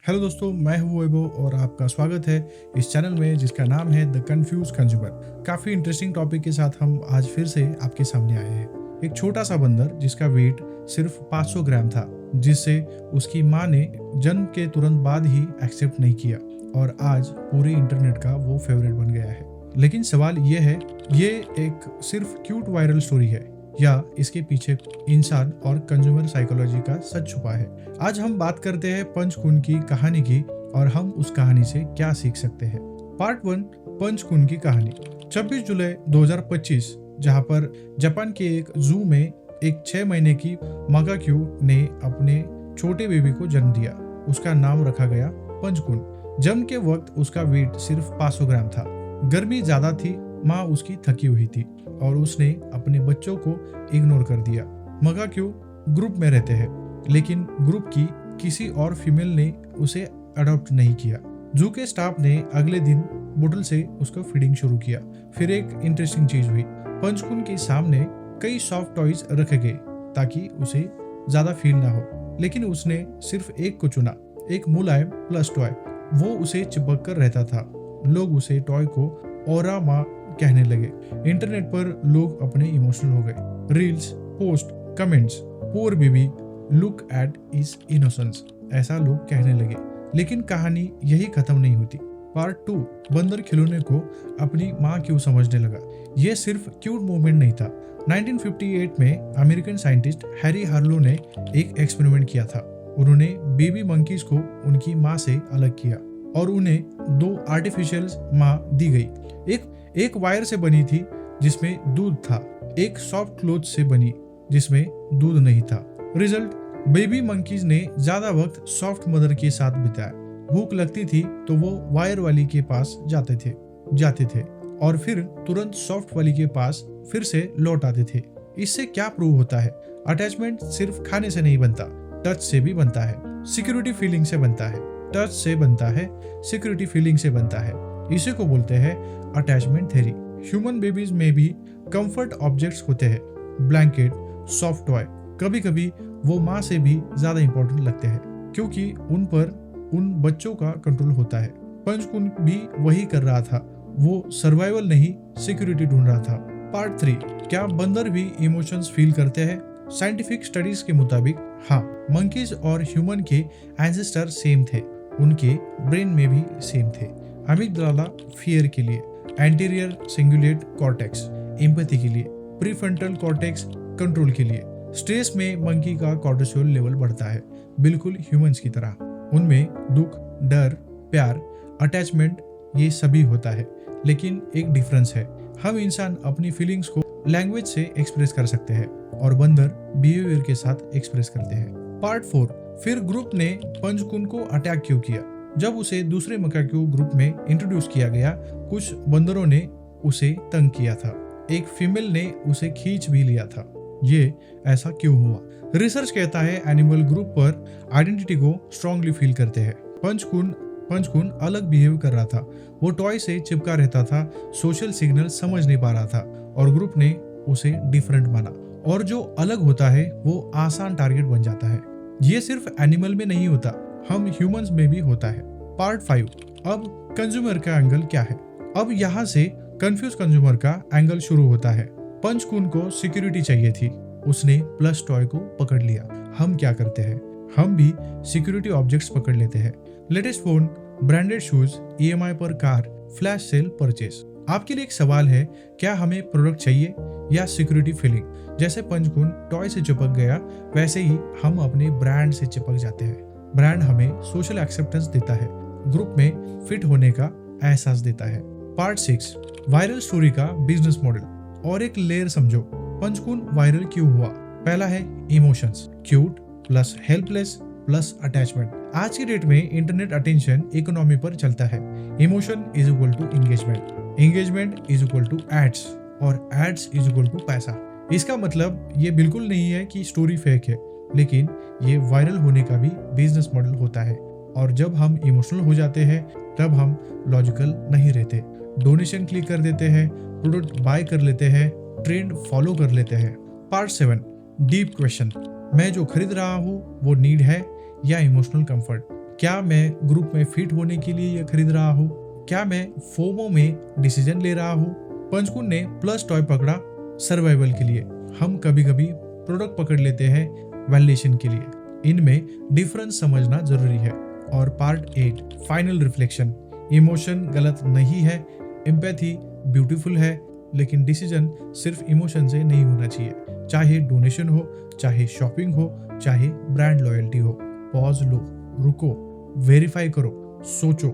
Hello दोस्तों, मैं हूं वैभव और आपका स्वागत है इस चैनल में जिसका नाम है द कंफ्यूज कंज्यूमर। काफ़ी इंटरेस्टिंग टॉपिक के साथ हम आज फिर से आपके सामने आए हैं। एक छोटा सा बंदर जिसका वेट सिर्फ 500 ग्राम था, जिसे उसकी माँ ने जन्म के तुरंत बाद ही एक्सेप्ट नहीं किया और आज पूरे इंटरनेट का वो फेवरेट बन गया है। लेकिन सवाल ये है, ये एक सिर्फ क्यूट वायरल स्टोरी है या इसके पीछे इंसान और कंज्यूमर साइकोलॉजी का सच छुपा है? आज हम बात करते हैं पंचकुन की कहानी की और हम उस कहानी से क्या सीख सकते हैं। पार्ट 1, पंचकुन की कहानी। 26 जुलाई 2025, जहां पर जापान के एक जू में एक 6 महीने की मकाक्यू ने अपने छोटे बेबी को जन्म दिया। उसका नाम रखा गया पंचकुन। जन्म के वक्त उसका वेट सिर्फ 500 ग्राम था। गर्मी ज्यादा थी, माँ उसकी थकी हुई थी और उसने अपने बच्चों को इग्नोर कर दिया। मकाक्यू ग्रुप में रहते हैं, लेकिन ग्रुप की किसी और फीमेल ने उसे अडॉप्ट नहीं किया। जू के स्टाफ ने अगले दिन बोतल से उसको फीडिंग शुरू किया। फिर एक इंटरेस्टिंग चीज हुई। पंचकुन के सामने कई सॉफ्ट टॉयज रखे गए ताकि उसे ज्यादा फील ना हो, लेकिन उसने सिर्फ एक को चुना, एक मुलायम प्लस टॉय। वो उसे चिपक कर रहता था। लोग उसे टॉय को ओरा माँ कहने लगे। इंटरनेट पर लोग अपने इमोशनल हो गए। Reels, post, comments, poor baby, look at is innocence, ऐसा लोग कहने लगे। लेकिन कहानी यही खत्म नहीं होती। पार्ट 2, बंदर खिलौने को अपनी माँ क्यों समझने लगा। यह सिर्फ क्यूट मूवमेंट नहीं था। 1958 में अमेरिकन साइंटिस्ट हैरी हार्लो ने एक एक्सपेरिमेंट किया था। उन्होंने बेबी मंकीज को उनकी माँ से अलग किया और उन्हें 2 आर्टिफिशियल माँ दी गई। एक वायर से बनी थी जिसमें दूध था, एक सॉफ्ट क्लोथ से बनी जिसमें दूध नहीं था। रिजल्ट, बेबी मंकीज ने ज्यादा वक्त सॉफ्ट मदर के साथ बिताया। भूख लगती थी तो वो वायर वाली के पास जाते थे और फिर तुरंत सॉफ्ट वाली के पास फिर से लौट आते थे। इससे क्या प्रूव होता है? अटैचमेंट सिर्फ खाने से नहीं बनता, टच से भी बनता है, सिक्योरिटी फीलिंग से बनता है। टच से बनता है, सिक्योरिटी फीलिंग से बनता है। इसी को बोलते हैं अटैचमेंट थ्योरी। ह्यूमन बेबीज में भी कंफर्ट ऑब्जेक्ट्स होते हैं, ब्लैंकेट, सॉफ्ट टॉय। कभी कभी वो माँ से भी ज्यादा इंपॉर्टेंट लगते हैं क्योंकि उन पर उन बच्चों का कंट्रोल होता है। पंचकुन भी वही कर रहा था। वो सर्वाइवल नहीं, सिक्योरिटी ढूंढ रहा था। पार्ट 3, क्या बंदर भी इमोशंस फील करते हैं? साइंटिफिक स्टडीज के मुताबिक हाँ, मंकीज और ह्यूमन के एंसेस्टर सेम थे। उनके ब्रेन में भी सेम थे। अमिगडाला फियर के लिए, एंटीरियर सिंगुलेट कॉर्टेक्स एम्पैथी के लिए, प्रीफ्रंटल कॉर्टेक्स कंट्रोल के लिए। स्ट्रेस में मंकी का कॉर्टिसोल लेवल बढ़ता है, बिल्कुल ह्यूमंस की तरह। उनमें दुख, डर, प्यार, अटैचमेंट, ये सभी होता है। लेकिन एक डिफरेंस है, हम इंसान अपनी फीलिंग्स को लैंग्वेज से एक्सप्रेस कर सकते हैं और बंदर बिहेवियर के साथ एक्सप्रेस करते हैं। पार्ट 4, फिर ग्रुप ने पंचकुन को अटैक क्यों किया? जब उसे दूसरे मकाक्यू ग्रुप में इंट्रोड्यूस किया गया, कुछ बंदरों ने उसे तंग किया था। एक फीमेल ने उसे खींच भी लिया था। ये ऐसा क्यों हुआ? रिसर्च कहता है एनिमल ग्रुप पर आइडेंटिटी को स्ट्रांगली फील करते हैं। पंचकुन अलग बिहेव कर रहा था। वो टॉय से चिपका रहता था, सोशल सिग्नल समझ नहीं पा रहा था और ग्रुप ने उसे डिफरेंट माना। और जो अलग होता है वो आसान टारगेट बन जाता है। ये सिर्फ एनिमल में नहीं होता, हम ह्यूमंस में भी होता है। पार्ट 5, अब कंज्यूमर का एंगल क्या है? अब यहाँ से कंफ्यूज कंज्यूमर का एंगल शुरू होता है। पंचकुन को सिक्योरिटी चाहिए थी, उसने प्लस टॉय को पकड़ लिया। हम क्या करते हैं? हम भी सिक्योरिटी ऑब्जेक्ट्स पकड़ लेते हैं। Latest phone, branded shoes, EMI पर कार, फ्लैश सेल परचेस। आपके लिए एक सवाल है, क्या हमें प्रोडक्ट चाहिए या सिक्योरिटी फीलिंग? जैसे पंचकुन टॉय से चिपक गया, वैसे ही हम अपने ब्रांड से चिपक जाते हैं। ब्रांड हमें सोशल एक्सेप्टेंस देता है, ग्रुप में फिट होने का एहसास देता है। पार्ट 6, वायरल स्टोरी का बिजनेस मॉडल। और एक लेयर समझो, पंचकुन वायरल क्यों हुआ? पहला है emotions, cute plus helpless plus attachment. आज की डेट में इंटरनेट अटेंशन इकोनॉमी पर चलता है। Emotion is equal to engagement, engagement is equal to ads और एड्स इज इक्वल टू पैसा। इसका मतलब ये बिल्कुल नहीं है कि स्टोरी फेक है, लेकिन ये वायरल होने का भी बिजनेस मॉडल होता है। और जब हम इमोशनल हो जाते हैं तब हम लॉजिकल नहीं रहते। डोनेशन क्लिक कर देते हैं, प्रोडक्ट बाय कर लेते हैं, ट्रेंड फॉलो कर लेते हैं। Part 7, deep question. मैं जो खरीद रहा हूँ वो नीड है या इमोशनल कंफर्ट? क्या मैं ग्रुप में फिट होने के लिए ये खरीद रहा हूँ? क्या मैं फोमो में डिसीजन ले रहा हूँ? पंचकुन ने प्लस टॉय पकड़ा सर्वाइवल के लिए। हम कभी कभी प्रोडक्ट पकड़ लेते हैं वैलिडेशन के लिए। इनमें डिफरेंस समझना जरूरी है। और पार्ट 8 फाइनल रिफ्लेक्शन। इमोशन गलत नहीं है, एम्पैथी ब्यूटीफुल है, लेकिन डिसीजन सिर्फ इमोशन से नहीं होना चाहिए। चाहे डोनेशन हो, चाहे शॉपिंग हो, चाहे ब्रांड लॉयल्टी हो। पॉज लो, रुको, वेरीफाई करो, सोचो।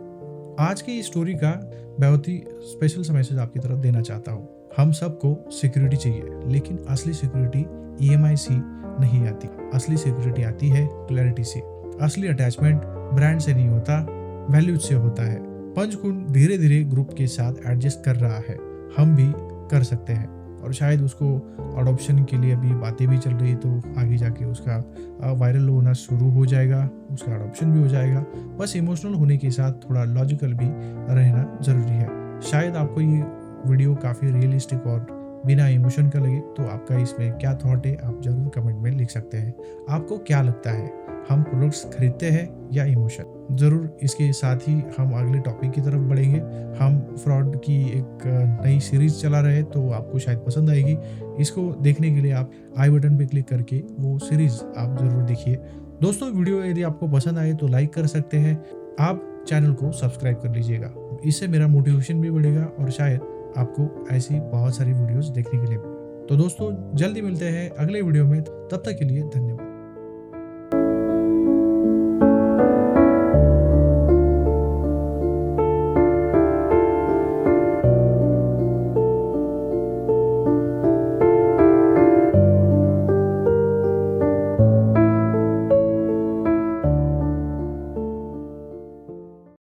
आज की इस स्टोरी का बहुत ही स्पेशल सा मैसेज आपकी तरफ देना चाहता हूँ। हम सबको सिक्योरिटी चाहिए, लेकिन असली सिक्योरिटी EMI से नहीं आती। असली सिक्योरिटी आती है क्लैरिटी से। असली अटैचमेंट ब्रांड से नहीं होता, वैल्यूज से होता है। पंचकुन धीरे धीरे ग्रुप के साथ एडजस्ट कर रहा है। हम भी कर सकते हैं। और शायद उसको अडॉप्शन के लिए अभी बातें भी चल रही, तो आगे जाके उसका वायरल होना शुरू हो जाएगा, उसका अडॉप्शन भी हो जाएगा। बस इमोशनल होने के साथ थोड़ा लॉजिकल भी रहना ज़रूरी है। शायद आपको ये वीडियो काफ़ी रियलिस्टिक और बिना इमोशन का लगे, तो आपका इसमें क्या थॉट है आप ज़रूर कमेंट में लिख सकते हैं। आपको क्या लगता है, हम प्रोडक्ट्स खरीदते हैं या इमोशन? ज़रूर इसके साथ ही हम अगले टॉपिक की तरफ बढ़ेंगे। हम फ्रॉड की एक नई सीरीज चला रहे हैं, तो आपको शायद पसंद आएगी। इसको देखने के लिए आप आई बटन पे क्लिक करके वो सीरीज आप ज़रूर देखिए। दोस्तों, वीडियो यदि आपको पसंद आए तो लाइक कर सकते हैं। आप चैनल को सब्सक्राइब कर लीजिएगा, इससे मेरा मोटिवेशन भी बढ़ेगा और शायद आपको ऐसी बहुत सारी वीडियोस देखने के लिए मिले। तो दोस्तों, जल्दी मिलते हैं अगले वीडियो में। तब तक के लिए धन्यवाद।